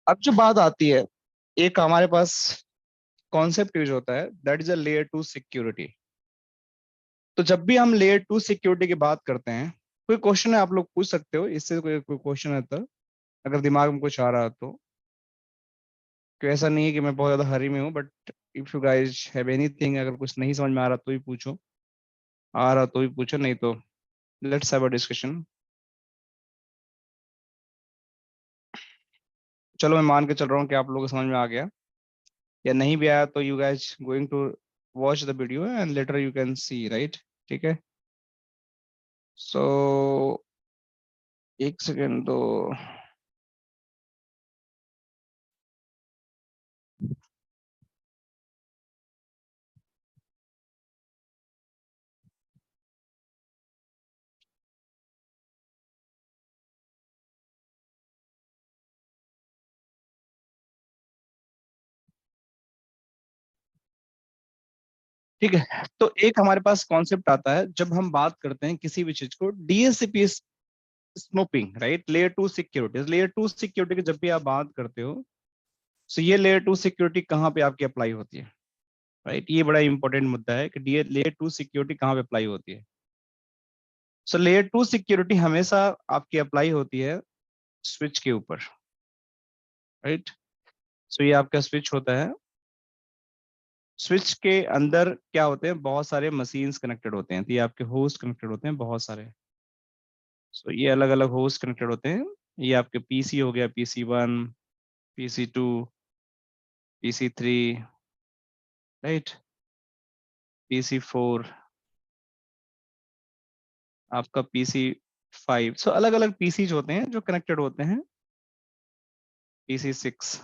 अब जो बात आती है, एक हमारे पास कॉन्सेप्ट यूज होता है, that is a layer two security. तो जब भी हम लेयर टू सिक्योरिटी की बात करते हैं, कोई क्वेश्चन है आप लोग पूछ सकते हो, इससे कोई कोई क्वेश्चन है तो, अगर दिमाग में कुछ आ रहा है तो। क्यों, ऐसा नहीं है कि मैं बहुत ज्यादा हरी में हूँ, but if you guys have anything, अगर कुछ नहीं समझ में आ रहा तो ही पूछो, आ रहा तो ही पूछो, नहीं तो लेट्स हैव अ डिस्कशन। चलो मैं मान के चल रहा हूँ कि आप लोगों को समझ में आ गया, या नहीं भी आया तो you guys going to watch the video and later you can see, right? ठीक है, सो एक सेकेंड तो। ठीक है, तो एक हमारे पास कॉन्सेप्ट आता है जब हम बात करते हैं किसी भी चीज को, DSCP snooping, right? Layer two security, layer two security की जब भी आप बात करते हो, सो ये लेयर टू सिक्योरिटी कहाँ पे आपकी अप्लाई होती है, राइट? ये बड़ा इंपॉर्टेंट मुद्दा है कि डी लेयर टू सिक्योरिटी कहाँ पे अप्लाई होती है। सो लेयर टू सिक्योरिटी हमेशा आपकी अप्लाई होती है स्विच के ऊपर, राइट? सो ये आपका स्विच होता है। स्विच के अंदर क्या होते हैं, बहुत सारे मशीन्स कनेक्टेड होते हैं, तो ये आपके होस्ट कनेक्टेड होते हैं बहुत सारे। सो ये अलग अलग होस्ट कनेक्टेड होते हैं। ये आपके पीसी हो गया, PC 1, PC 2, PC 3, right? PC 4, आपका PC 5। सो अलग अलग पीसीज होते हैं जो कनेक्टेड होते हैं। PC 6,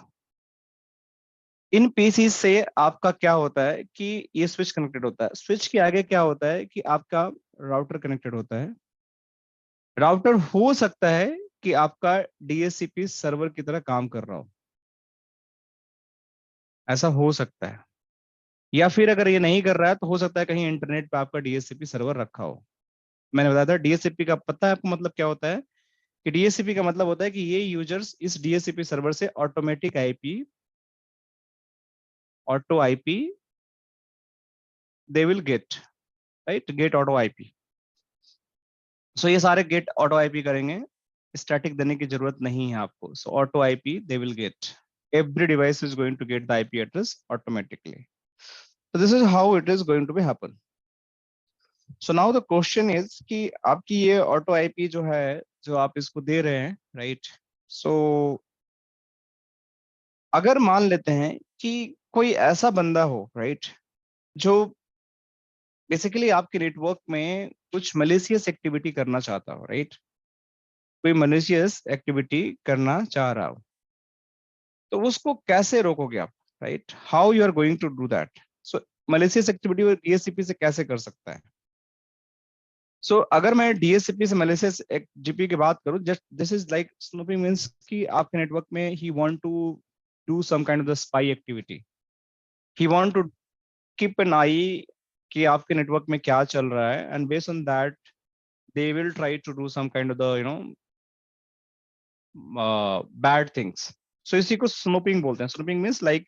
इन पीसी से आपका क्या होता है कि ये स्विच कनेक्टेड होता है। स्विच के आगे क्या होता है कि आपका राउटर कनेक्टेड होता है। राउटर हो सकता है कि आपका डीएचसीपी सर्वर की तरह काम कर रहा हो, ऐसा हो सकता है। या फिर अगर ये नहीं कर रहा है तो हो सकता है कहीं इंटरनेट पे आपका डीएचसीपी सर्वर रखा हो। मैंने बताया था डीएचसीपी का पता है आपको मतलब क्या होता है, कि डीएचसीपी का मतलब होता है कि ये यूजर्स इस डीएचसीपी सर्वर से automatic IP, auto IP they will get, right? Get auto IP. So ये सारे गेट ऑटो आईपी करेंगे, स्टैटिक देने की जरूरत नहीं है आपको। So auto IP they will get, every device is going to get the IP address automatically. So this is how it is going to be happen. So now the question is कि आपकी ये auto IP जो है, जो आप इसको दे रहे हैं, राइट? सो अगर मान लेते हैं कि कोई ऐसा बंदा हो, राइट, जो बेसिकली आपके नेटवर्क में कुछ मलेशियस एक्टिविटी करना चाहता हो, राइट? कोई मलेशियस एक्टिविटी करना चाह रहा हो, तो उसको कैसे रोकोगे आप, right? How you are going to do that? So malicious activity वो डीएससीपी से कैसे कर सकता है? सो अगर मैं डीएससीपी से मलेशियस जीपी की बात करूं, just this is like snooping means कि आपके नेटवर्क में he want to do some kind of the spy activity. He want to keep an eye कि आपके नेटवर्क में क्या चल रहा है, and based on that they will try to do some kind of the bad things. So इसी को snooping बोलते हैं। Snooping means like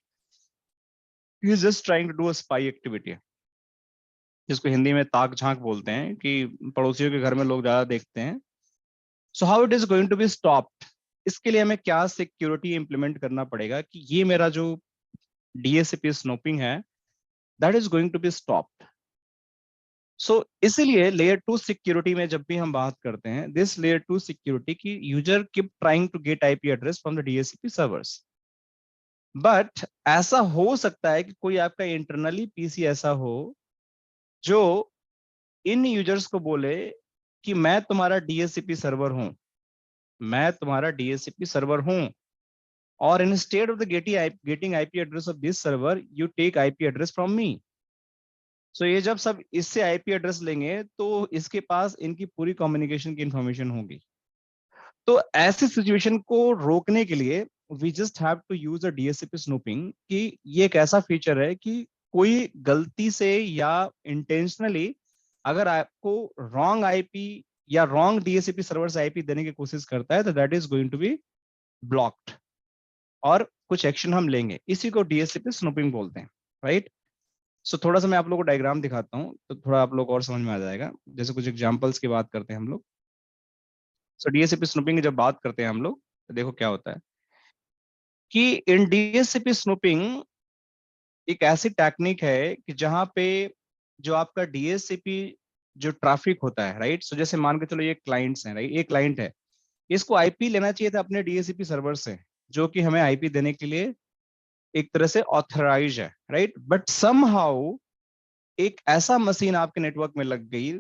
he is just trying to do a spy activity, जिसको हिंदी में ताक झांक बोलते हैं, कि पड़ोसियों के घर में लोग ज्यादा देखते हैं। So how it is going to be stopped? इसके लिए हमें क्या सिक्योरिटी इंप्लीमेंट करना पड़ेगा कि ये मेरा जो डीएससीपी स्नूपिंग है, that is going to be stopped. So इसीलिए लेयर टू सिक्योरिटी में जब भी हम बात करते हैं, दिस लेयर टू सिक्योरिटी की user keep trying to get IP address from the DSCP servers. But ऐसा हो सकता है कि कोई आपका इंटरनली पीसी ऐसा हो जो इन यूजर्स को बोले कि मैं तुम्हारा डीएचसीपी सर्वर हूं, मैं तुम्हारा डीएचसीपी सर्वर हूं, और instead of the getting IP address of this server, you take IP address from me. So ये जब सब इससे IP एड्रेस लेंगे तो इसके पास इनकी पूरी कम्युनिकेशन की इंफॉर्मेशन होगी। तो ऐसी सिचुएशन को रोकने के लिए we just have to use a DHCP snooping, कि ये एक ऐसा फीचर है कि कोई गलती से या इंटेंशनली अगर आपको रॉन्ग आईपी या रॉन्ग डीएचसीपी सर्वर से आईपी देने की कोशिश करता है, तो that is going to be blocked. और कुछ एक्शन हम लेंगे, इसी को डीएससीपी स्नूपिंग बोलते हैं, राइट। सो थोड़ा सा मैं आप लोगों को डायग्राम दिखाता हूँ तो थोड़ा आप लोग और समझ में आ जाएगा। जैसे कुछ एग्जांपल्स की बात करते हैं हम लोग। सो डीएससीपी स्नूपिंग की जब बात करते हैं हम लोग तो देखो क्या होता है कि इन डीएससीपी स्नूपिंग एक ऐसी टेक्निक है कि जहां पे जो आपका डीएससीपी जो ट्रैफिक होता है, राइट। सो जैसे मान के चलो ये क्लाइंट्स हैं, राइट, ये क्लाइंट है, इसको आईपी लेना चाहिए था अपने डीएससीपी सर्वर से, जो कि हमें आईपी देने के लिए एक तरह से ऑथराइज है, राइट। बट समहाउ एक ऐसा मशीन आपके नेटवर्क में लग गई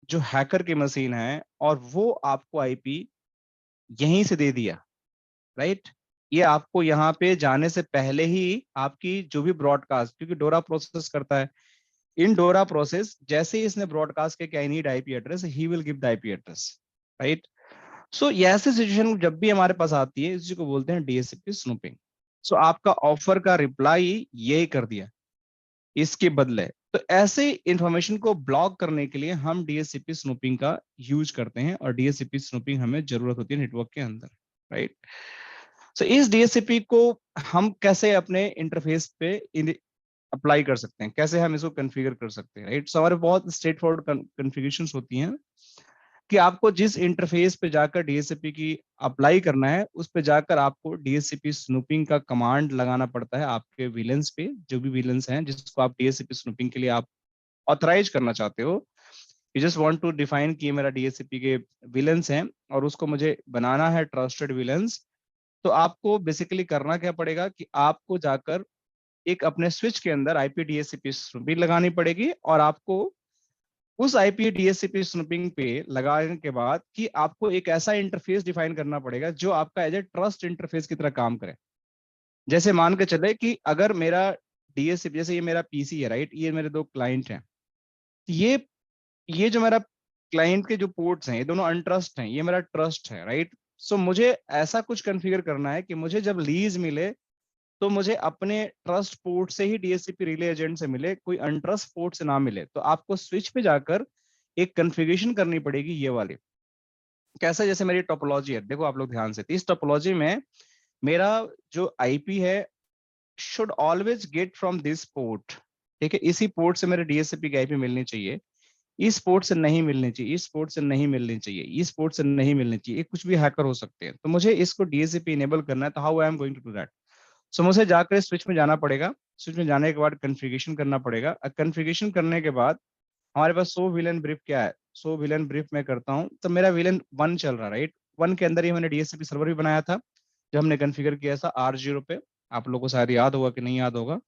जो हैकर की मशीन है, और वो आपको आईपी यहीं से दे दिया, राइट। ये आपको यहाँ पे जाने से पहले ही आपकी जो भी ब्रॉडकास्ट, क्योंकि डोरा प्रोसेस करता है, इन डोरा प्रोसेस जैसे ही इसने ब्रॉडकास्ट के I need IP address, he will give the IP address, right. So ये ऐसी सिचुएशन जब भी हमारे पास आती है, इसी को बोलते हैं डीएससीपी स्नूपिंग। सो आपका ऑफर का रिप्लाई यही कर दिया इसके बदले। तो ऐसे इंफॉर्मेशन को ब्लॉक करने के लिए हम डीएससीपी स्नूपिंग का यूज करते हैं, और डीएससीपी स्नूपिंग हमें जरूरत होती है नेटवर्क के अंदर, राइट। सो इस डीएससीपी को हम कैसे अपने इंटरफेस पे अप्लाई कर सकते हैं, कैसे हम इसको कॉन्फ़िगर कर सकते हैं, राइट। सो हमारे बहुत स्ट्रेट फॉरवर्ड कॉन्फ़िगरेशंस होती हैं कि आपको जिस इंटरफेस पे जाकर डीएससीपी की अप्लाई करना है, उस पे जाकर आपको डीएससीपी स्नूपिंग का कमांड लगाना पड़ता है आपके विलेंस पे, जो भी विलेंस हैं जिसको आप डीएससीपी स्नूपिंग के लिए आप ऑथराइज करना चाहते हो। You just want to define कि ये मेरा डीएससीपी के विलेंस हैं और उसको मुझे बनाना है ट्रस्टेड विलेंस। तो आपको बेसिकली करना क्या पड़ेगा कि आपको जाकर एक अपने स्विच के अंदर आईपी डीएससीपी स्नूपिंग लगानी पड़ेगी, और आपको उस आईपी डीएससीपी स्नूपिंग पे लगाने के बाद कि आपको एक ऐसा इंटरफेस डिफाइन करना पड़ेगा जो आपका एज ए ट्रस्ट इंटरफेस की तरह काम करे। जैसे मान के चले कि अगर मेरा डीएससीपी, जैसे ये मेरा पीसी है, राइट, ये मेरे दो क्लाइंट हैं, ये ये जो मेरा क्लाइंट के जो पोर्ट्स हैं ये दोनों अनट्रस्ट हैं, ये मेरा ट्रस्ट है, राइट। सो मुझे ऐसा कुछ कॉन्फ़िगर करना है कि मुझे जब लीज मिले तो मुझे अपने ट्रस्ट पोर्ट से ही डीएससीपी रिले एजेंट से मिले, कोई अनट्रस्ट पोर्ट से ना मिले। तो आपको स्विच पे जाकर एक कॉन्फ़िगरेशन करनी पड़ेगी ये वाली। कैसा, जैसे मेरी टोपोलॉजी है, देखो आप लोग ध्यान से, तो इस टोपोलॉजी में मेरा जो आईपी है should always get from this port, ठीक है। इसी पोर्ट से मेरे डीएससीपी की आईपी मिलनी चाहिए, इस पोर्ट से नहीं मिलनी चाहिए, इस पोर्ट से नहीं मिलनी चाहिए, इस पोर्ट से नहीं मिलनी चाहिए। कुछ भी हैकर हो सकते हैं, तो मुझे इसको डीएससीपी इनेबल करना है। तो how I am going to do that? So मुझे जाकर स्विच में जाना पड़ेगा, स्विच में जाने के बाद कॉन्फ़िगरेशन करना पड़ेगा। कॉन्फ़िगरेशन करने के बाद हमारे पास सो विलन ब्रीफ क्या है, सो विलन ब्रीफ मैं करता हूँ, तो मेरा विलन 1 चल रहा है, राइट। 1 के अंदर ही मैंने डीएससीपी सर्वर भी बनाया था, जब हमने कॉन्फ़िगर किया था R0 पे। आप लोगों को शायद याद होगा कि नहीं याद होगा,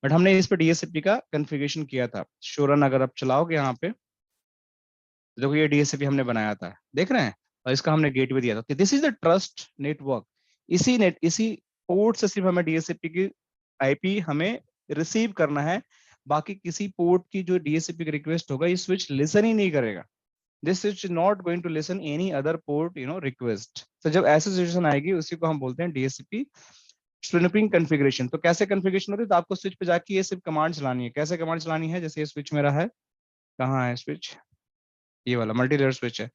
बट हमने इस पे डीएससीपी का कॉन्फ़िगरेशन किया था। शोरन अगर आप चलाओगे यहाँ पे, तो देखो ये डीएससीपी हमने बनाया था, देख रहे हैं, और इसका हमने गेटवे दिया था। This is the trust network. इसी पोर्ट से सिर्फ हमें डीएससीपी की आईपी हमें रिसीव करना है। बाकी किसी पोर्ट की जो डीएससीपी की रिक्वेस्ट होगा, ये स्विच लिसन ही नहीं करेगा। This switch is not going to listen any other port request. तो जब ऐसी सिचुएशन आएगी, उसी को हम बोलते हैं डीएससीपी स्विपिंग कॉन्फ़िगरेशन। तो कैसे कॉन्फ़िगरेशन होती है? तो आपको स्विच पे जाके ये सिर्फ कमांड चलानी है। कैसे कमांड चलानी है? जैसे ये स्विच मेरा है, कहाँ है स्विच, ये वाला मल्टी लेयर स्विच है।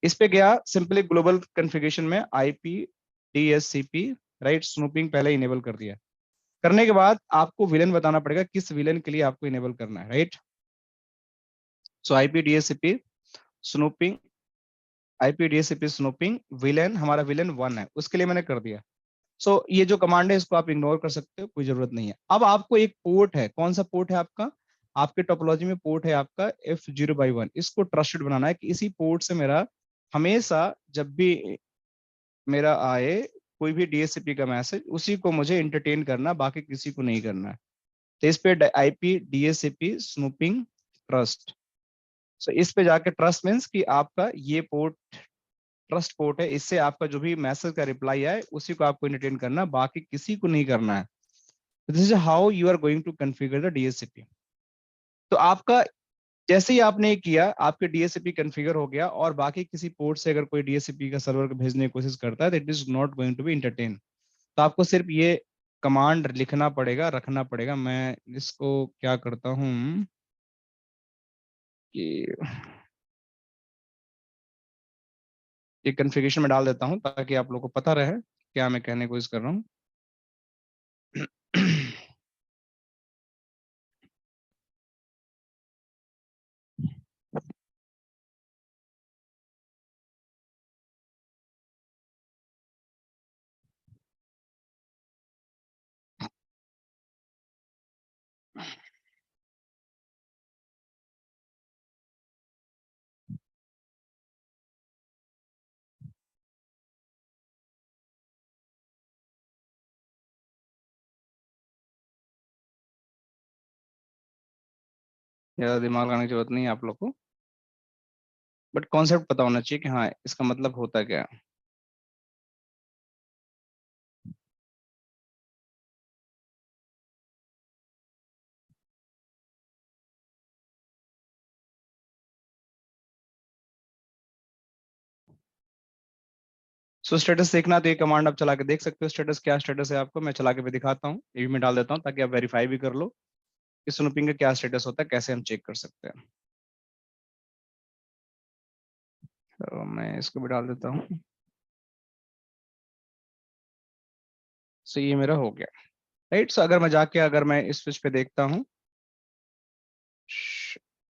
इस पे गया, सिंपली ग्लोबल कॉन्फ़िगरेशन में आईपी डीएससीपी, राइट, स्नूपिंग पहले इनेबल कर दिया। करने के बाद आपको विलेन बताना पड़ेगा किस विलेन के लिए आपको इनेबल करना है, राइट। सो IP DSCP snooping, IP DSCP snooping villain, हमारा विलेन 1 है, उसके लिए मैंने कर दिया। सो ये जो कमांड है इसको आप इग्नोर कर सकते हो, कोई जरूरत नहीं है। अब आपको एक पोर्ट है, कौन सा पोर्ट है आपका? आपके टोपोलॉजी में पोर्ट है आपका F0/1। इसको ट्रस्टेड बनाना है कि इसी पोर्ट से मेरा हमेशा जब भी मेरा आए कोई भी डीएससीपी का मैसेज, उसी को मुझे एंटरटेन करना, बाकी किसी को नहीं करना है। तो इस पे आईपी डीएससीपी स्नूपिंग ट्रस्ट। सो इस पे जाके ट्रस्ट मीन्स कि आपका ये पोर्ट ट्रस्ट पोर्ट है, इससे आपका जो भी मैसेज का रिप्लाई आए उसी को आपको एंटरटेन करना, बाकी किसी को नहीं करना है। This is how you are going to configure the DSCP. तो आपका जैसे ही आपने ये किया, आपके डीएससीपी कॉन्फ़िगर हो गया, और बाकी किसी पोर्ट से अगर कोई डीएससीपी का सर्वर को भेजने की कोशिश करता है, that is not going to be entertain. तो आपको सिर्फ ये कमांड लिखना पड़ेगा, रखना पड़ेगा। मैं इसको क्या करता हूँ कि ये कॉन्फ़िगरेशन में डाल देता हूँ ताकि आप लोगों को पता रहे क्या मैं कहने की कोशिश कर रहा हूँ। ज्यादा दिमाग लगाने की जरूरत नहीं है आप लोग को, बट कॉन्सेप्ट पता होना चाहिए कि हाँ इसका मतलब होता क्या है। सो स्टेटस देखना तो ये कमांड आप चला के देख सकते हो, स्टेटस क्या स्टेटस है आपको मैं चला के भी दिखाता हूँ, ये भी मैं डाल देता हूँ ताकि आप वेरीफाई भी कर लो कि स्नूपिंग का क्या स्टेटस होता है, कैसे हम चेक कर सकते हैं। तो मैं इसको भी डाल देता हूँ। सो ये मेरा हो गया, राइट। सो अगर मैं जाके अगर मैं इस स्विच पे देखता हूँ,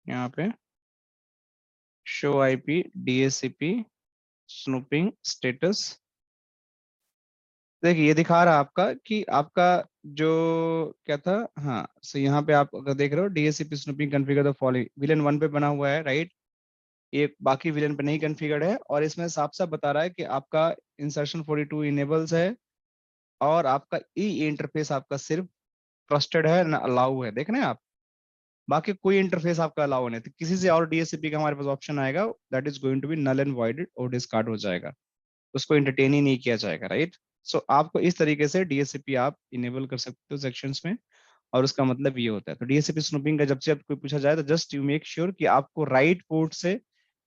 यहाँ पे show IP DHCP snooping status, देखिए ये दिखा रहा है आपका कि आपका जो क्या था, हाँ सो यहाँ पे आप अगर देख रहे हो DHCP snooping configure the following, villain 1 पे बना हुआ है, राइट। ये बाकी विलेन पे नहीं कॉन्फ़िगर्ड है, और इसमें साफ साफ बता रहा है कि आपका इंसर्शन 42 इनेबल्स है, और आपका ई इंटरफेस आपका सिर्फ ट्रस्टेड है ना अलाउ है, देख रहे हैं आप, बाकी कोई इंटरफेस आपका अलाउ नहीं है। तो किसी से और डीएचसीपी का हमारे पास ऑप्शन आएगा, that is going to be null and voided और डिस्कार्ड हो जाएगा, उसको एंटरटेन ही नहीं किया जाएगा, राइट। सो आपको इस तरीके से डीएचसीपी आप इनेबल कर सकते हो सेक्शंस में, और उसका मतलब ये होता है। तो डीएचसीपी स्नूपिंग का जब से आप कोई पूछा जाए तो जस्ट यू मेक श्योर कि आपको राइट पोर्ट से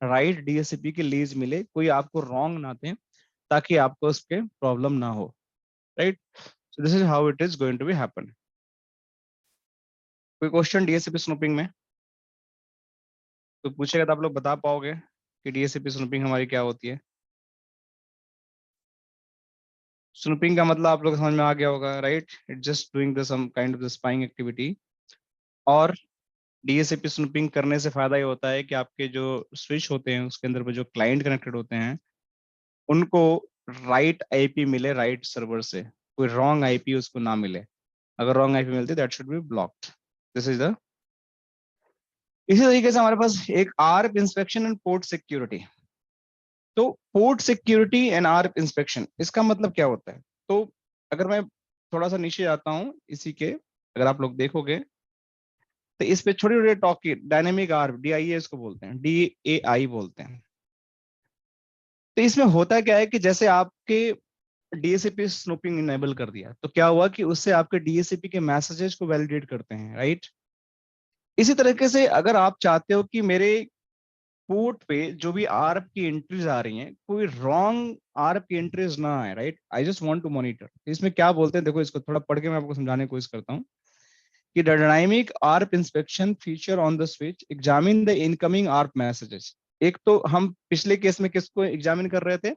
राइट डीएचसीपी की लीज मिले, कोई आपको रॉन्ग ना दे, ताकि आपको उस पर प्रॉब्लम ना हो, right. So this is how it is going to be happen. कोई क्वेश्चन डीएचसीपी स्नूपिंग में तो पूछेगा तो आप लोग बता पाओगे कि डीएचसीपी स्नूपिंग हमारी क्या होती है। स्नूपिंग का मतलब आप लोग को समझ में आ गया होगा, right, it just doing the some kind of the spying activity. और डीएससीपी स्नूपिंग करने से फायदा ये होता है कि आपके जो स्विच होते हैं उसके अंदर पे जो क्लाइंट कनेक्टेड होते हैं उनको राइट आईपी मिले राइट सर्वर से, कोई रॉन्ग आईपी उसको ना मिले। अगर रॉन्ग आईपी मिलती है that should be blocked. This is the, इसी तरीके से हमारे पास एक ARP inspection and port security. तो port security and ARP inspection इसका मतलब क्या होता है। तो अगर मैं थोड़ा सा नीचे जाता हूँ इसी के, अगर आप लोग देखोगे तो इस पे छोटे छोटे टॉकी डायनेमिक आर्प डीआईए इसको बोलते हैं, डीएआई बोलते हैं। तो इसमें होता क्या है कि जैसे आपके डीएससीपी स्नूपिंग इनेबल कर दिया तो क्या हुआ कि उससे आपके डीएससीपी के मैसेजेस को वैलिडेट करते हैं, राइट। इसी तरीके से अगर आप चाहते हो कि मेरे पोर्ट पे जो भी आरएफ की एंट्रीज आ रही हैं कोई रॉन्ग आरएफ की एंट्रीज ना आए, right, I just want to monitor, इसमें क्या बोलते हैं देखो, इसको थोड़ा पढ़ के मैं आपको समझाने की कोशिश करता हूँ कि the dynamic RF inspection feature on the switch examine the incoming RF messages. एक तो हम पिछले केस में किसको एग्जामिन कर रहे थे,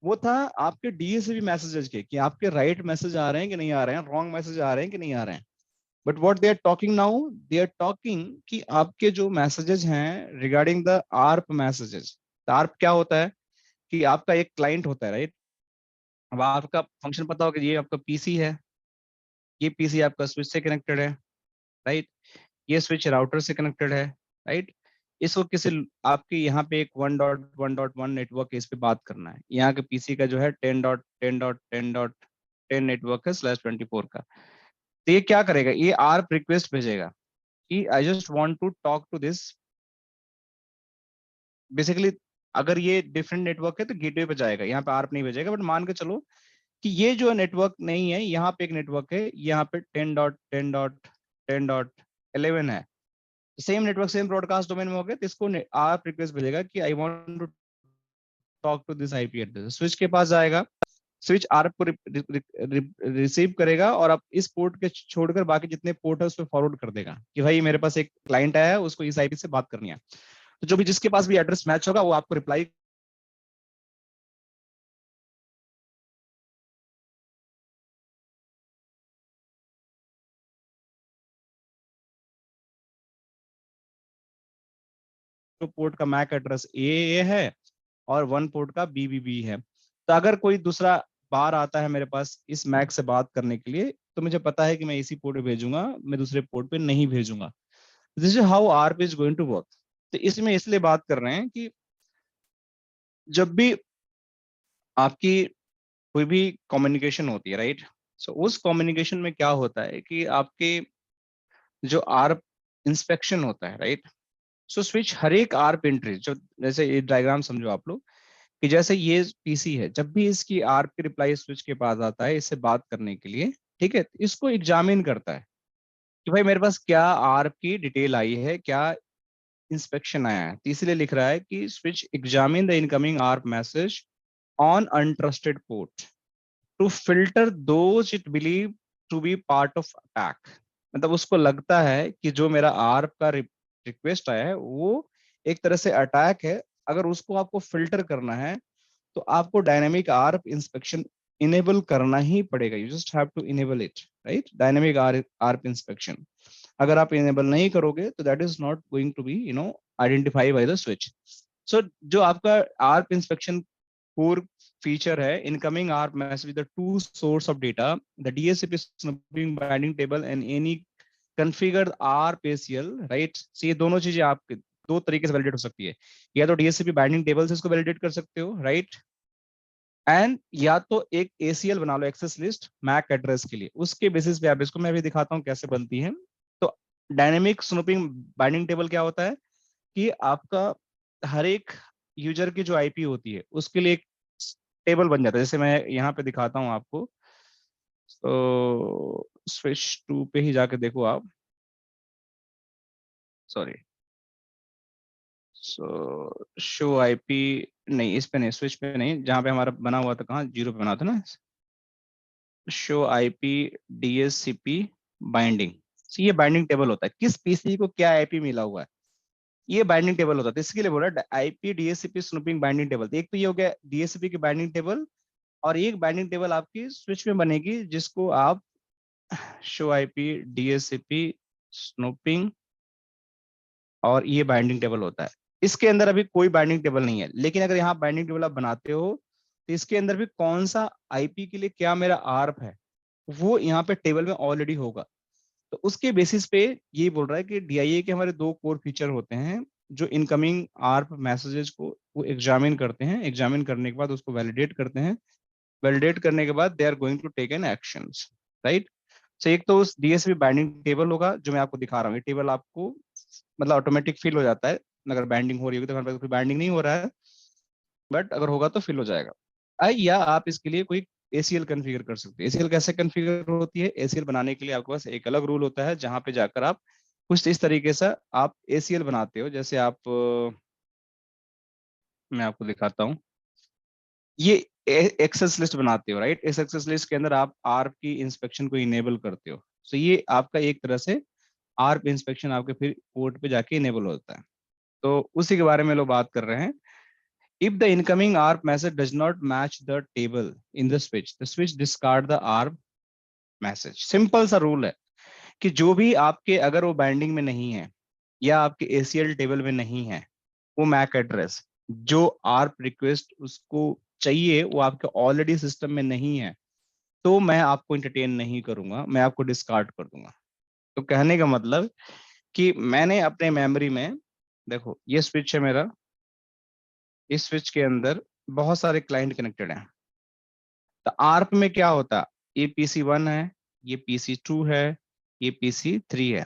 वो था आपके डीएससीपी मैसेजेस के, कि आपके राइट मैसेज आ रहे हैं कि नहीं आ रहे हैं, रॉन्ग मैसेज आ रहे हैं कि नहीं आ रहे हैं। But what they are talking now, they are talking कि आपके जो मैसेजेस हैं regarding the ARP messages. ARP क्या होता है कि आपका एक क्लाइंट होता है, राइट। अब आपका फंक्शन पता होगा कि ये आपका पीसी है, ये पीसी आपका स्विच से कनेक्टेड है, राइट। ये स्विच राउटर से कनेक्टेड है, राइट। इसको किसी आपके यहाँ पे एक 1.1.1 नेटवर्क इस पे बात करना है, यहाँ के पीसी का जो है 10.10.10.10 नेटवर्क है /24 का। तो ये क्या करेगा, ये आर्प रिक्वेस्ट भेजेगा कि I just want to talk to this, basically अगर ये डिफरेंट नेटवर्क है तो गेटवे पे जाएगा, यहाँ पे आर्प नहीं भेजेगा। बट मान के चलो कि ये जो नेटवर्क नहीं है, यहाँ पे एक नेटवर्क है, यहाँ पे 10.10.10.11 है, same network same broadcast domain में हो गया, तो इसको आप रिक्वेस्ट भेजेगा कि I want to talk to this IP address, switch के पास जाएगा, स्विच आरएफ को रिसीव करेगा, और अब इस पोर्ट के छोड़कर बाकी जितने पोर्ट है उस पर फॉरवर्ड कर देगा कि भाई मेरे पास एक क्लाइंट आया है उसको इस आईपी से बात करनी है। तो जो भी जिसके पास भी एड्रेस मैच होगा वो आपको रिप्लाई पोर्ट का मैक एड्रेस ए है और 1 पोर्ट का बी है। तो अगर कोई दूसरा बार आता है मेरे पास इस मैक से बात करने के लिए, तो मुझे पता है कि मैं इसी पोर्ट पे भेजूंगा, मैं दूसरे पोर्ट पे नहीं भेजूंगा। This is how ARP is going to work. तो इसमें इसलिए बात कर रहे हैं कि जब भी आपकी कोई भी कम्युनिकेशन होती है, राइट, सो उस कम्युनिकेशन में क्या होता है कि आपके जो आर्प इंस्पेक्शन होता है, राइट, सो स्विच हर एक आर्प एंट्री, जो जैसे ये डायग्राम समझो आप लोग कि जैसे ये पीसी है, जब भी इसकी आर्प की रिप्लाई स्विच के पास आता है इससे बात करने के लिए, ठीक है, तो इसको एग्जामिन करता है कि भाई मेरे पास क्या आर्प की डिटेल आई है, क्या इंस्पेक्शन आया है। तो इसलिए लिख रहा है कि switch examine the incoming ARP message on untrusted port to filter those it believe to be part of attack. मतलब उसको लगता है कि जो मेरा आर्प का रिक्वेस्ट आया है वो एक तरह से अटैक है, अगर उसको आपको फिल्टर करना है तो आपको डायनेमिक आर्प इंस्पेक्शन इनेबल करना ही पड़ेगा। You just have to enable it, right, dynamic ARP inspection. अगर आप इनेबल नहीं करोगे तो that is not going to be identify by the switch. So जो आपका आर्प इंस्पेक्शन कोर फीचर है, incoming ARP message with the two source of data, the DHCP snooping binding table and any configured ARP ACL, right. So ये दोनों चीजें आपके दो तरीके से वैलिडेट हो सकती है, या तो DHCP बाइंडिंग टेबल से इसको वैलिडेट कर सकते हो, राइट, एंड या तो एक ACL बना लो, एक्सेस लिस्ट मैक एड्रेस के लिए, उसके बेसिस पे आप इसको, मैं भी दिखाता हूँ कैसे बनती है। तो डायनेमिक स्नूपिंग बाइंडिंग टेबल क्या होता है कि आपका हर एक यूजर की जो आईपी होती है उसके लिए एक टेबल बन जाता है। जैसे मैं यहाँ पे दिखाता हूँ आपको, तो स्विच 2 पे ही जाके देखो आप, सॉरी, सो शो आईपी, नहीं इस पे नहीं, स्विच पे नहीं, जहाँ पे हमारा बना हुआ था, कहाँ, 0 पे बना था ना, शो आईपी DHCP बाइंडिंग। ये बाइंडिंग टेबल होता है, किस पीसी को क्या आईपी मिला हुआ है, ये बाइंडिंग टेबल होता है। तो इसके लिए बोला IP DHCP snooping binding table. तो एक तो ये हो गया DHCP की बाइंडिंग टेबल, और एक बाइंडिंग टेबल आपकी स्विच में बनेगी जिसको आप शो आईपी DHCP स्नूपिंग, और ये बाइंडिंग टेबल होता है। इसके अंदर अभी कोई बाइंडिंग टेबल नहीं है, लेकिन अगर यहाँ बाइंडिंग टेबल आप बनाते हो तो इसके अंदर भी कौन सा आईपी के लिए क्या मेरा आर्प है वो यहाँ पे टेबल में ऑलरेडी होगा। तो उसके बेसिस पे ये बोल रहा है कि DIA के हमारे दो कोर फीचर होते हैं जो इनकमिंग आर्प मैसेजेस को वो एग्जामिन करते हैं, एग्जामिन करने के बाद उसको वैलिडेट करते हैं, वैलिडेट करने के बाद they are going to take an actions, right. So एक तो उस DSP बाइंडिंग टेबल होगा जो मैं आपको दिखा रहा हूँ, ये टेबल आपको मतलब ऑटोमेटिक फिल हो जाता है, अगर बाइंडिंग हो रही होगी तो हमारे पास कोई बाइंडिंग नहीं हो रहा है, बट अगर होगा तो फिल हो जाएगा। या आप इसके लिए कोई ACL कॉन्फ़िगर कर सकते हैं। ACL कैसे कॉन्फ़िगर होती है, ACL बनाने के लिए आपके पास एक अलग रूल होता है जहां पे जाकर आप कुछ इस तरीके से आप ACL बनाते हो। जैसे आप मैं आपको दिखाता हूँ, ये एक्सेस लिस्ट बनाते हो, राइट, इस एक्सेस लिस्ट के अंदर आप आर्प की इंस्पेक्शन को इनेबल करते हो। सो ये आपका एक तरह से आर्प इंस्पेक्शन आपके फिर पोर्ट पे जाके इनेबल होता है। तो उसी के बारे में लोग बात कर रहे हैं। If the incoming ARP message does not match the table in the switch discard the ARP message। Simple सा रूल है कि जो भी आपके अगर वो बाइंडिंग में नहीं है या आपके ACL टेबल में नहीं है, वो मैक एड्रेस जो ARP रिक्वेस्ट उसको चाहिए वो आपके ऑलरेडी सिस्टम में नहीं है, तो मैं आपको इंटरटेन नहीं करूंगा, मैं आपको डिस्कार्ड कर दूंगा। तो कहने का मतलब कि मैंने अपने मेमोरी में, देखो ये स्विच है मेरा, इस स्विच के अंदर बहुत सारे क्लाइंट कनेक्टेड हैं। तो आर्प में क्या होता, ये PC1 है, ये PC2 है, ये PC3 है।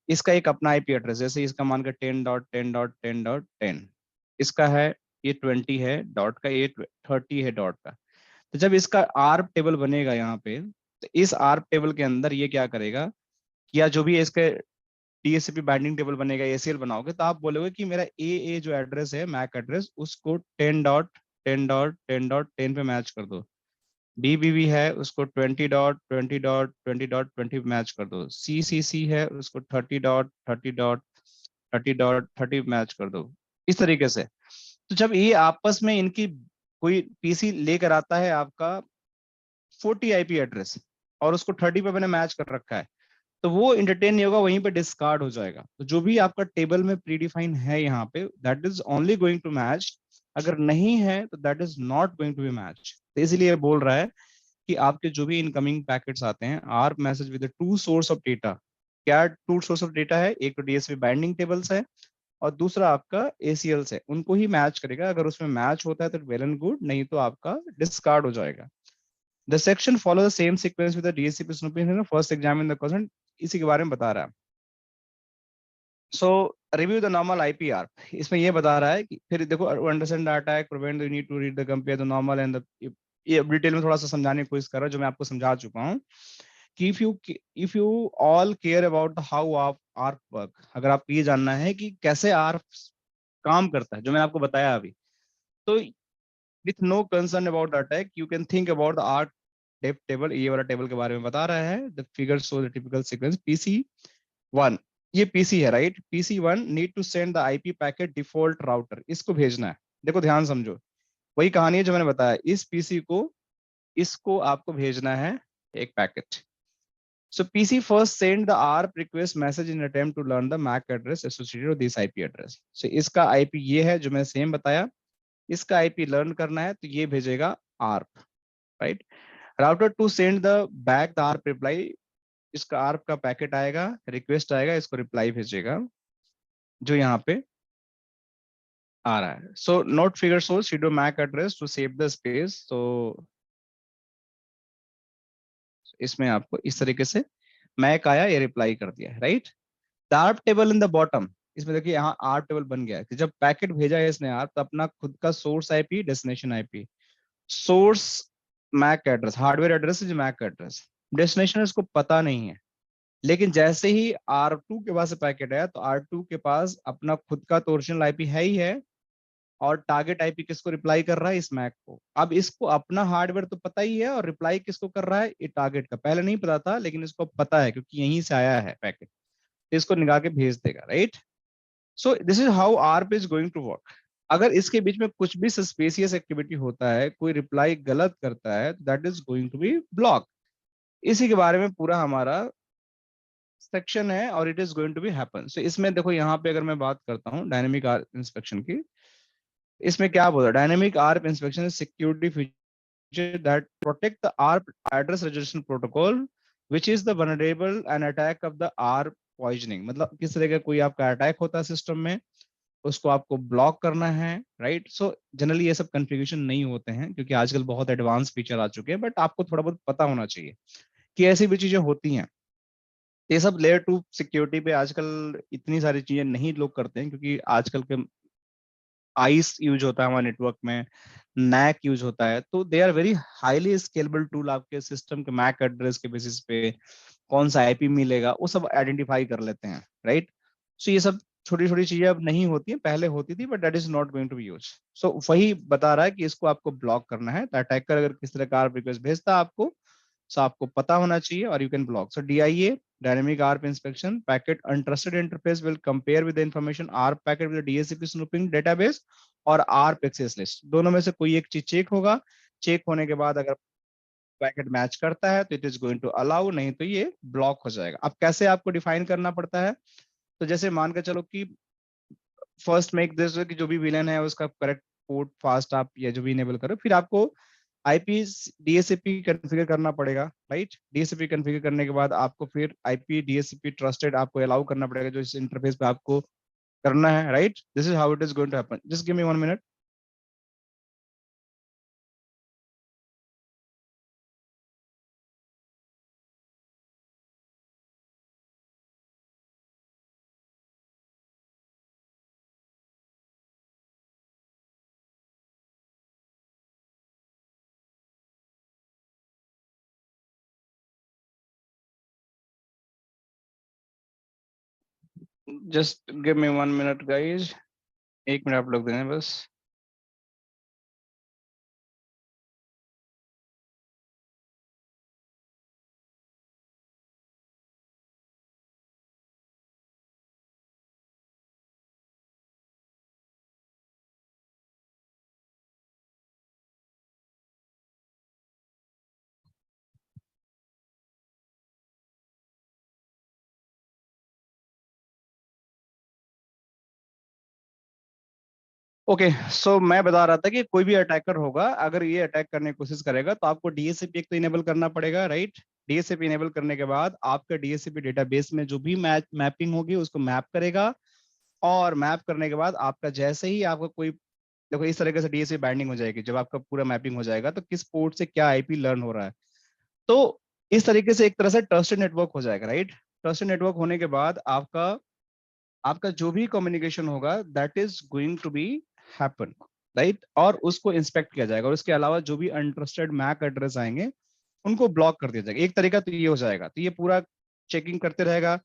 इसका एक अपना IP एड्रेस, जैसे इसका मानकर 10.10.10.10 इसका है, ये 20 है डॉट का, ये 30 है डॉट का। तो जब इसका आर्प टेबल बनेगा यहाँ पे, तो इस आर्प टेबल के अंदर ये क्या करेगा, या जो भी इसके DHCP बाइंडिंग टेबल बनेगा, ACL बनाओगे, तो आप बोलोगे कि मेरा AA जो एड्रेस है मैक एड्रेस उसको 10.10.10.10 पे मैच कर दो। BBB है उसको 20.20.20.20 मैच कर दो। CCC है उसको 30.30.30.30 मैच कर दो। इस तरीके से तो जब ये आपस में इनकी कोई PC लेकर आता है आपका 40 IP एड्रेस और उसको 30 पे मैंने मैच कर रखा है, तो वो इंटरटेन नहीं होगा, वहीं पे डिस्कार्ड हो जाएगा। तो जो भी आपका टेबल में प्रीडिफाइन है यहाँ पे, that is only going to match. अगर नहीं है तो that is not going to be match. तो इसलिए बोल रहा है कि आपके जो भी इनकमिंग पैकेट्स आते हैं, ARP message with two source of data. क्या टू सोर्स ऑफ डेटा है? एक तो डीएसपी बाइंडिंग टेबल्स है, और दूसरा आपका एसीएल्स है। उनको ही मैच करेगा। अगर उसमें मैच होता है तो वेल एंड गुड, नहीं तो आपका डिस्कार्ड हो जाएगा। The section follow the same sequence with the DSCP snooping, first examine the question. इसी के बारे में बता रहा है। So review the normal IPR, इसमें ये बता रहा है कि फिर देखो, understand the attack, prevent the need to read the compare the normal and the, ये डिटेल में थोड़ा सा समझाने की कोशिश कर रहा है, जो मैं आपको समझा चुका हूँ कि if you all care about the how of arc work, अगर आपको ये जानना है कि कैसे आर्क काम करता है, जो मैंने आपको बताया अभी, तो with no concern about the attack you can think about the ARP depth table. ये वाला टेबल के बारे में बता रहा है। The figure show the typical sequence PC one. ये पीसी है, right? PC one need to send the IP packet default router, इसको भेजना है। देखो ध्यान समझो, वही कहानी है जो मैंने बताया। इस पीसी को, इसको आपको भेजना है एक packet. So PC first send the ARP request message in attempt to learn the MAC address associated with this IP address. So इसका आईपी ये है जो मैंने सेम बताया। इसका आईपी लर्न करना है तो ये भेजेगा ARP, right? Router to send the back the ARP reply, इसका आर्प का पैकेट आएगा, रिक्वेस्ट आएगा, इसको रिप्लाई भेजेगा जो यहाँ पे आ रहा है। So not figure source sudo MAC address to save the space. तो इसमें आपको इस तरीके से मैक आया, ये रिप्लाई कर दिया है, right? The ARP table in the bottom, इसमें देखिए यहाँ आर्प टेबल बन गया है कि जब पैकेट भेजा है इसने आर्प, तो अपना खुद का source IP, destination IP, source MAC address, hardware address is MAC address, destination इसको पता नहीं है। लेकिन जैसे ही R2 के पास पैकेट है, तो R2 के पास अपना खुद का तो ओरिजिनल आईपी है ही है, और टारगेट आईपी किसको रिप्लाई कर रहा है? इस मैक को। अब इसको अपना हार्डवेयर तो पता ही है, और रिप्लाई किसको कर रहा है? ये टारगेट का। पहले नहीं पता था, लेकिन इसको पता है क्योंकि यहीं से आया है पैकेट, तो इसको निकाल के भेज देगा, right? So this is how ARP is going to work. अगर इसके बीच में कुछ भी सस्पेशियस एक्टिविटी होता है, कोई रिप्लाई गलत करता है, तो that is going to be block. इसी के बारे में पूरा हमारा सेक्शन है, और it is going to be happen. So इसमें देखो, यहाँ पे अगर मैं बात करता हूँ डायनेमिक आर्प इंस्पेक्शन की, इसमें क्या बोला? Dynamic ARP inspection security feature that protect the ARP address resolution protocol which is the vulnerable and attack of the ARP poisoning. मतलब किस तरह का कोई आपका अटैक होता है सिस्टम में, उसको आपको ब्लॉक करना है, राइट? सो जनरली ये सब कन्फिग्रेशन नहीं होते हैं, क्योंकि आजकल बहुत एडवांस फीचर आ चुके हैं, बट आपको थोड़ा बहुत पता होना चाहिए कि ऐसी भी चीजें होती हैं। ये सब लेयर टू सिक्योरिटी पे आजकल इतनी सारी चीजें नहीं लोग करते हैं, क्योंकि आजकल के आइस यूज होता है हमारे नेटवर्क में, नैक यूज होता है, तो they are very highly scalable tool. आपके सिस्टम के मैक एड्रेस के बेसिस पे कौन सा आईपी मिलेगा, वो सब आइडेंटिफाई कर लेते हैं, राइट? सो ये सब छोटी छोटी चीजें अब नहीं होती हैं, पहले होती थी, but that is not going to be use. So वही बता रहा है कि इसको आपको ब्लॉक करना है। तो अटैकर अगर किस तरह का रिक्वेस्ट भेजता है आपको, सो आपको पता होना चाहिए, और you can block. So DIA, dynamic ARP inspection packet untrusted interface will compare with the information ARP packet with DHCP snooping database और आर्प एक्सेस लिस्ट, दोनों में से कोई एक चीज चेक होगा। चेक होने के बाद अगर पैकेट मैच करता है तो it is going to allow, नहीं तो ये ब्लॉक हो जाएगा। अब कैसे आपको डिफाइन करना पड़ता है? तो जैसे मान के चलो कि फर्स्ट मेक दिस कि जो भी विलन है उसका करेक्ट पोर्ट फास्ट आप या जो भी इनेबल करो, फिर आपको आईपी डीएससीपी कॉन्फ़िगर करना पड़ेगा, राइट? डीएससीपी कॉन्फ़िगर करने के बाद आपको फिर आईपी डीएससीपी ट्रस्टेड आपको अलाउ करना पड़ेगा, जो इस इंटरफेस पे आपको करना है, right? This is how it is going to happen. Just give me 1 minute. Just give me 1 minute guys, 1 minute आप लोग देना बस। ओके, सो मैं बता रहा था कि कोई भी अटैकर होगा, अगर ये अटैक करने की कोशिश करेगा तो आपको डीएससीपी एक तो इनेबल करना पड़ेगा, राइट। डीएससीपी इनेबल करने के बाद आपका डीएससीपी डेटाबेस में जो भी मैपिंग होगी उसको मैप करेगा, और मैप करने के बाद आपका जैसे ही आपका कोई, देखो इस तरीके से डीएससीपी बाइंडिंग हो जाएगी, जब आपका पूरा मैपिंग हो जाएगा तो किस पोर्ट से क्या आईपी लर्न हो रहा है, तो इस तरीके से एक तरह से ट्रस्टेड नेटवर्क हो जाएगा, राइट। ट्रस्टेड नेटवर्क होने के बाद आपका आपका जो भी कम्युनिकेशन होगा that is going to be happen, right, और उसको इंस्पेक्ट किया जाएगा, और उसके अलावा जो भी अनट्रस्टेड मैक एड्रेस आएंगे उनको ब्लॉक कर दिया जाएगा। एक तरीका तो ये हो जाएगा, तो ये पूरा चेकिंग करते रहेगा,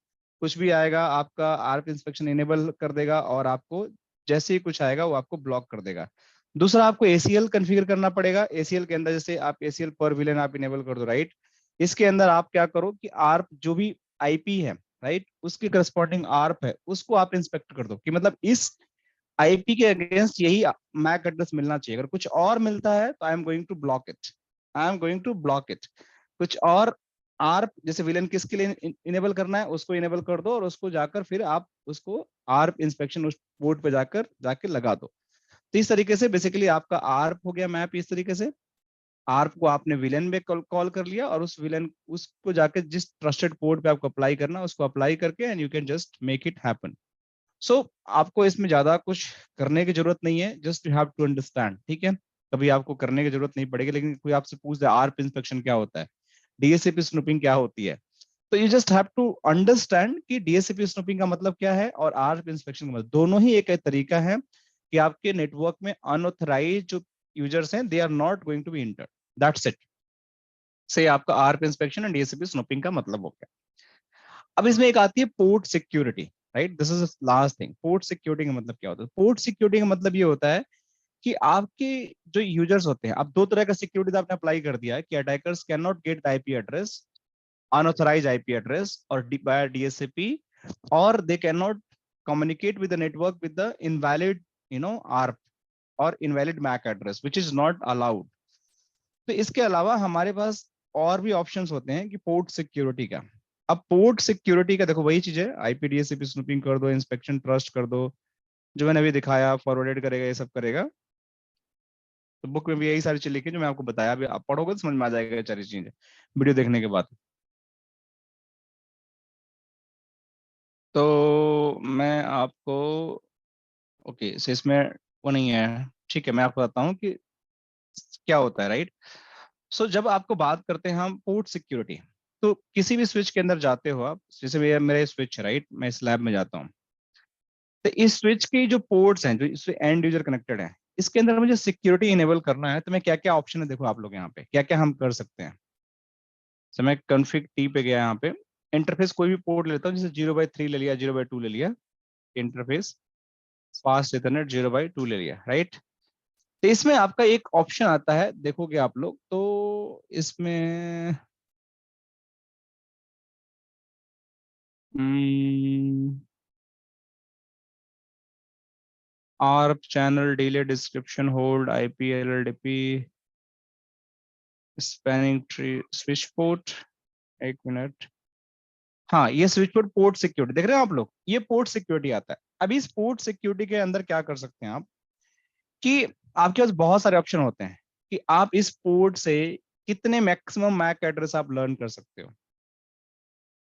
कुछ भी आएगा आपका आर्प इंस्पेक्शन इनेबल कर देगा, और आपको जैसे ही कुछ आएगा वो आपको ब्लॉक कर देगा। दूसरा, आपको एसीएल कॉन्फ़िगर करना पड़ेगा। एसीएल के अंदर जैसे आप एसीएल पर विलेन आप इनेबल कर दो, राइट। इसके अंदर आप क्या करो कि आर्प जो भी आईपी है, राइट, उसकी करस्पॉन्डिंग आर्प है उसको आप इंस्पेक्ट कर दो, कि मतलब इस आईपी के अगेंस्ट यही मैक एड्रेस मिलना चाहिए। अगर कुछ और मिलता है तो I am going to block it, I am going to block it. कुछ और आर्प जैसे विलेन किसके लिए इनेबल करना है उसको इनेबल कर दो, और उसको जाकर फिर आप उसको आर्प इंस्पेक्शन उस पोर्ट पे जाकर जाके लगा दो। तो इस तरीके से बेसिकली आपका आर्प हो गया मैप। इस तरीके से आर्प को आपने विलेन में कॉल कर लिया, और उस विलेन उसको जाके जिस ट्रस्टेड पोर्ट पे आपको अप्लाई करना उसको अप्लाई करके and you can just make it happen. So आपको इसमें ज्यादा कुछ करने की जरूरत नहीं है, just you have to understand, ठीक है। कभी आपको करने की जरूरत नहीं पड़ेगी, लेकिन कोई आपसे पूछ दे आर्प इंस्पेक्शन क्या होता है, डीएससीपी स्नूपिंग क्या होती है, तो you just have to understand कि डीएससीपी स्नूपिंग का मतलब क्या है और आर्प इंस्पेक्शन का मतलब, दोनों ही एक तरीका है कि आपके नेटवर्क में अनऑथराइज जो यूजर्स हैं they are not going to be enter, that's it. से आपका ARP inspection and DSCP snooping का मतलब हो गया। अब इसमें एक आती है port security, right, this is last thing. Port security का मतलब क्या होता है? पोर्ट सिक्योरिटी का मतलब ये होता है कि आपके जो यूजर्स होते हैं, अब दो तरह का सिक्योरिटी आपने अप्लाई कर दिया है कि attackers can not gate IP address, unauthorized IP address or via DSCP, or they cannot communicate with the network with the invalid, ARP or invalid MAC address, which is not allowed. तो इसके अलावा हमारे पास और भी options होते हैं कि port security का। अब पोर्ट सिक्योरिटी का देखो वही चीज है, आईपी डीएससीपी स्नूपिंग कर दो, इंस्पेक्शन ट्रस्ट कर दो, जो मैंने अभी दिखाया, फॉरवर्डेड करेगा, ये सब करेगा। तो बुक में भी यही सारी चीज लिखी जो मैं आपको बताया, अभी आप पढ़ोगे तो समझ में आ जाएगा ये सारी चीजें वीडियो देखने के बाद। तो मैं आपको, ओके सो इसमें वो नहीं है, ठीक है, मैं आपको बताता हूँ कि क्या होता है, राइट। सो जब आपको बात करते हैं हम पोर्ट सिक्योरिटी, तो किसी भी स्विच के अंदर जाते हो आप, जैसे मेरे स्विच है, राइट, मैं इस लैब में जाता हूँ, तो इस स्विच की जो पोर्ट्स हैं जो इस एंड यूजर कनेक्टेड है, इसके अंदर मुझे सिक्योरिटी इनेबल करना है, तो मैं क्या क्या ऑप्शन है देखो आप लोग यहाँ पे क्या क्या हम कर सकते हैं। तो मैं कॉन्फ़िग टी पे गया, यहाँ पे इंटरफेस कोई भी पोर्ट लेता हूँ, जैसे 0/3 ले लिया, 0/2 ले लिया, इंटरफेस फास्ट इथरनेट 0/2 ले लिया, राइट। तो इसमें आपका एक ऑप्शन आता है, देखोगे आप लोग तो इसमें ARP channel delay description hold IP LLDP spanning tree switch port, एक मिनट, हाँ ये स्विच पोर्ट पोर्ट सिक्योरिटी देख रहे हो आप लोग, ये पोर्ट सिक्योरिटी आता है। अभी इस पोर्ट सिक्योरिटी के अंदर क्या कर सकते हैं आप कि आपके पास बहुत सारे ऑप्शन होते हैं कि आप इस पोर्ट से कितने मैक्सिमम मैक एड्रेस आप लर्न कर सकते हो।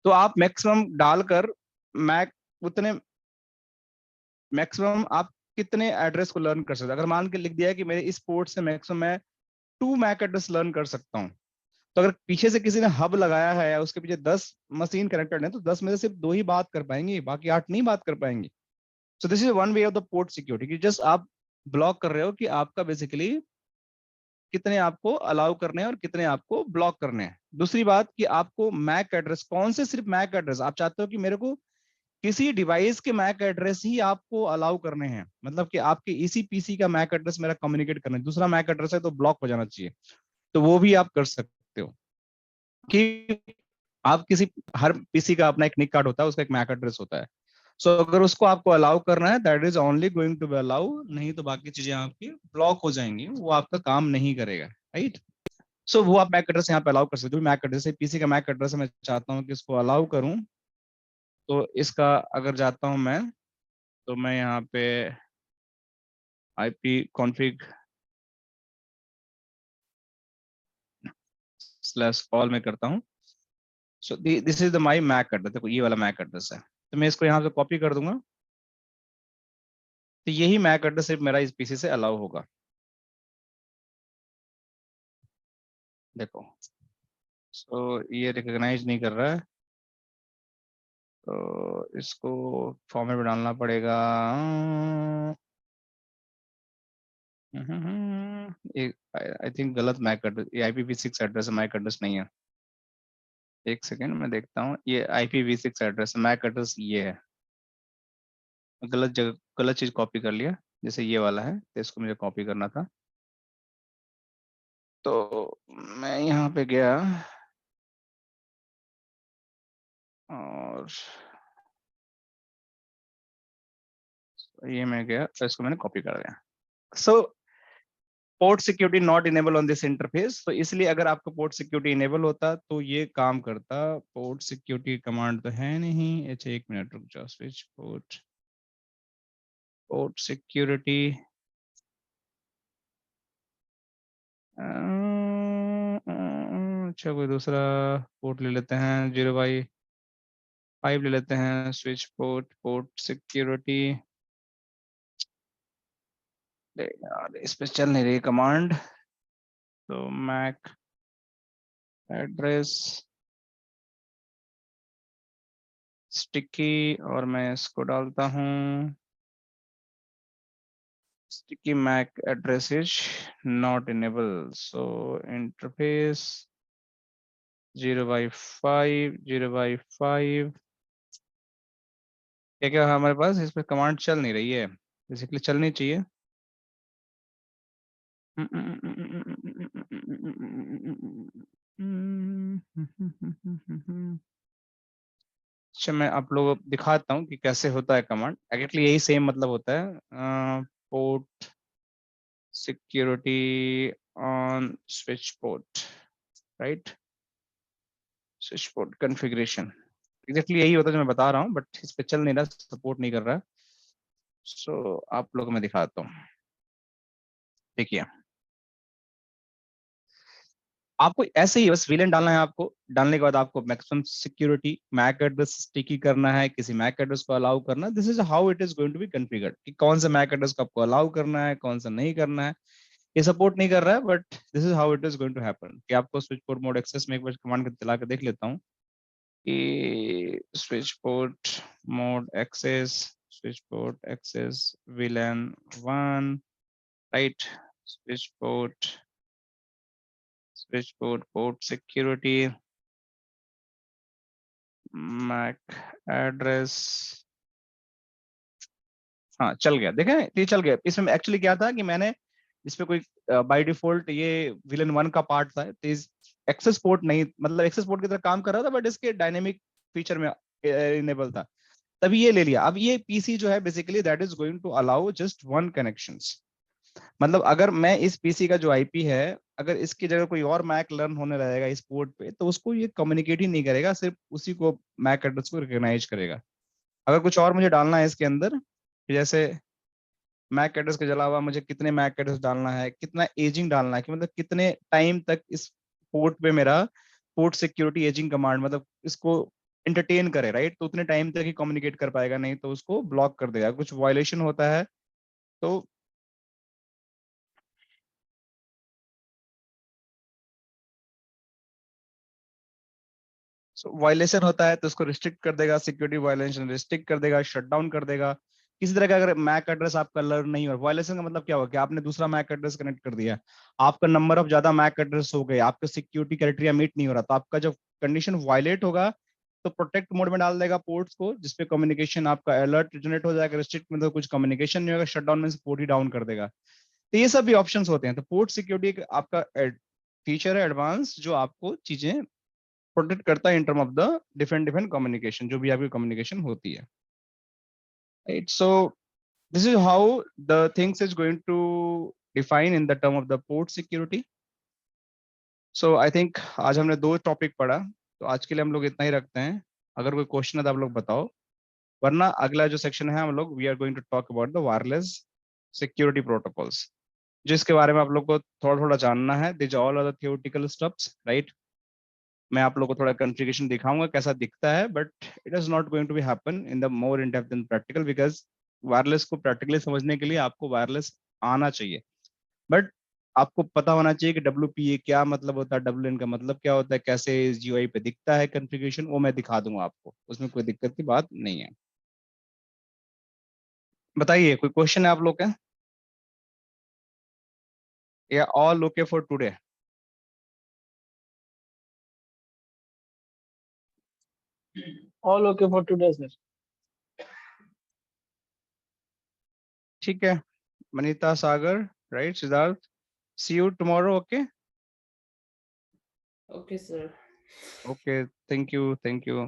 तो आप मैक्सिमम डालकर मैक उतने मैक्सिमम आप कितने एड्रेस को लर्न कर सकते हो। अगर मान के लिख दिया है कि मेरे इस पोर्ट से मैक्सिमम मैं 2 मैक एड्रेस लर्न कर सकता हूँ, तो अगर पीछे से किसी ने हब लगाया है या उसके पीछे 10 मशीन कनेक्टेड है, तो 10 में से सिर्फ 2 ही बात कर पाएंगे, बाकी 8 नहीं बात कर पाएंगे। सो this is one way of the port security, कि जस्ट आप ब्लॉक कर रहे हो कि आपका बेसिकली कितने आपको अलाउ करने हैं और कितने आपको ब्लॉक करने हैं। दूसरी बात कि आपको मैक एड्रेस कौन से, सिर्फ मैक एड्रेस आप चाहते हो कि मेरे को किसी डिवाइस के मैक एड्रेस ही आपको अलाउ करने हैं, मतलब कि आपके इसी पीसी का मैक एड्रेस मेरा कम्युनिकेट करना है, दूसरा मैक एड्रेस है तो ब्लॉक हो जाना चाहिए, तो वो भी आप कर सकते हो। कि आप किसी, हर पीसी का अपना एक निक कार्ड होता है, उसका एक मैक एड्रेस होता है। सो अगर उसको आपको अलाउ करना है that is only going to be allow, नहीं तो बाकी चीजें आपकी ब्लॉक हो जाएंगी, वो आपका काम नहीं करेगा, राइट। सो वो आप मैक एड्रेस यहाँ पे अलाउ कर सकते हो। मैक एड्रेस है, पीसी का मैक एड्रेस है, मैं चाहता हूँ कि इसको अलाउ करूँ, तो इसका अगर जाता हूँ मैं, तो मैं यहाँ पे IP config /all में करता हूँ। So this is the my MAC address, देखो ये वाला मैक एड्रेस है, तो मैं इसको यहाँ से कॉपी कर दूंगा, तो यही मैक एड्रेस सिर्फ मेरा इस पीसी से अलाउ होगा। देखो ये रिकॉग्नाइज नहीं कर रहा है, तो इसको फॉर्मेट में डालना पड़ेगा। आई थिंक गलत मैक एड्रेस, ये IPv6 एड्रेस है, मैक एड्रेस नहीं है। एक सेकेंड मैं देखता हूँ, ये IPv6 एड्रेस, मैक एड्रेस ये है। गलत जगह गलत चीज कॉपी कर लिया, जैसे ये वाला है, तो इसको मुझे कॉपी करना था। तो मैं यहाँ पे गया और ये मैं गया, तो इसको मैंने कॉपी कर दिया। So port security not enable on this interface, तो इसलिए अगर आपका पोर्ट सिक्योरिटी इनेबल होता तो ये काम करता। पोर्ट सिक्योरिटी कमांड तो है नहीं। अच्छा एक मिनट रुक जाओ, स्विच पोर्ट सिक्योरिटी अच्छा कोई दूसरा पोर्ट ले लेते हैं, 0x5 ले लेते हैं। स्विच पोर्ट सिक्योरिटी, यार इस पे चल नहीं रही कमांड, तो मैक एड्रेस स्टिकी, और मैं इसको डालता हूँ sticky MAC address is not enabled, so interface 0x5 0x5 क्या क्या हमारे पास इस पे कमांड चल नहीं रही है, बेसिकली चलनी चाहिए। अच्छा मैं आप लोगों को दिखाता हूँ कि कैसे होता है कमांड। एक्चुअली यही सेम मतलब होता है, port security on switch port, right, switch port configuration, exactly यही होता है जो मैं बता रहा हूँ, बट इस पे चल नहीं रहा, सपोर्ट नहीं कर रहा है। सो आप लोगों को मैं दिखाता हूँ, देखिए आपको ऐसे ही बस विलेन डालना है। आपको डालने के बाद आपको maximum security MAC address sticky करना है, किसी मैक एड्रेस को अलाउ करना। This is how it is going to be configured, कि कौन सा मैक एड्रेस को आपको अलाउ करना है, कौन सा नहीं करना है। ये सपोर्ट नहीं कर रहा है, but this is how it is going to happen. कि आपको स्विच पोर्ट मोड एक्सेस में एक बार कमांड चला के देख लेता हूँ कि स्विच पोर्ट एक्सेस VLAN 1, राइट, switch port security MAC address, हाँ चल गया। देखें ये चल गया। इसमें एक्चुअली क्या था कि मैंने इस पे कोई बाय डिफॉल्ट ये विलन 1 का पार्ट था, तो इस एक्सेस पोर्ट नहीं, मतलब एक्सेस पोर्ट की तरह काम कर रहा था, बट इसके डायनेमिक फीचर में इनेबल था, तभी ये ले लिया। अब ये पीसी जो है basically that is going to allow just one connections. मतलब अगर मैं इस पीसी का जो आईपी है, अगर इसकी जगह कोई और मैक लर्न होने लगेगा इस पोर्ट पे, तो उसको ये कम्युनिकेट ही नहीं करेगा, सिर्फ उसी को मैक एड्रेस को रिकॉग्नाइज करेगा। अगर कुछ और मुझे डालना है इसके अंदर, जैसे मैक एड्रेस के अलावा मुझे कितने मैक एड्रेस डालना है, कितना एजिंग डालना है, कि मतलब कितने टाइम तक इस पोर्ट पे मेरा पोर्ट सिक्योरिटी एजिंग कमांड मतलब इसको एंटरटेन करे, राइट, तो उतने टाइम तक ही कम्युनिकेट कर पाएगा, नहीं तो उसको ब्लॉक कर देगा। कुछ वायलेशन होता है तो वायलेशन होता है तो उसको रिस्ट्रिक्ट कर देगा, सिक्योरिटी वायलेशन रिस्ट्रिक्ट कर देगा, शट डाउन कर देगा। किसी तरह का अगर मैक एड्रेस आपका लर्न नहीं हो, वायलेशन का मतलब क्या हुआ कि आपने दूसरा मैक एड्रेस कनेक्ट कर दिया, आपका नंबर ऑफ ज्यादा मैक एड्रेस हो गए, आपका सिक्योरिटी क्राइटेरिया मीट नहीं हो रहा, तो आपका जब कंडीशन वायलेट होगा तो प्रोटेक्ट मोड में डाल देगा पोर्ट्स को, जिसपे कम्युनिकेशन आपका अलर्ट जनरेट हो जाएगा। रिस्ट्रिक्ट में तो कुछ कम्युनिकेशन नहीं होगा, शट डाउन में पोर्ट ही डाउन कर देगा। तो ये सब भी ऑप्शंस होते हैं। तो पोर्ट सिक्योरिटी आपका फीचर है एडवांस, जो आपको चीजें प्रोटेक्ट करता है in term of the different different communication, जो भी आपकी कम्युनिकेशन होती है, right. So this is how the things is going to define in the term of the port security. So I think आज हमने 2 टॉपिक पढ़ा, तो आज के लिए हम लोग इतना ही रखते हैं। अगर कोई क्वेश्चन है तो आप लोग बताओ, वरना अगला जो सेक्शन है हम लोग we are going to talk about the wireless security protocols, जिसके बारे में आप लोग को थोड़ा थोड़ा जानना है। This all are the theoretical stuffs, right. मैं आप लोग को थोड़ा कॉन्फ़िगरेशन दिखाऊंगा कैसा दिखता है, but it is not going to be happen in the more in depth in practical, because wireless को प्रैक्टिकली समझने के लिए आपको वायरलेस आना चाहिए। बट आपको पता होना चाहिए कि WPA क्या मतलब होता है, WLAN का मतलब क्या होता है, कैसे इस GUI पे दिखता है कॉन्फ़िगरेशन, वो मैं दिखा दूंगा आपको, उसमें कोई दिक्कत की बात नहीं है। बताइए, कोई क्वेश्चन है आप लोग का, या all okay for today? All okay for today, sir. ठीक है, Manita, Sagar, right, Siddharth, see you tomorrow. Okay Okay, sir. Okay, thank you, thank you.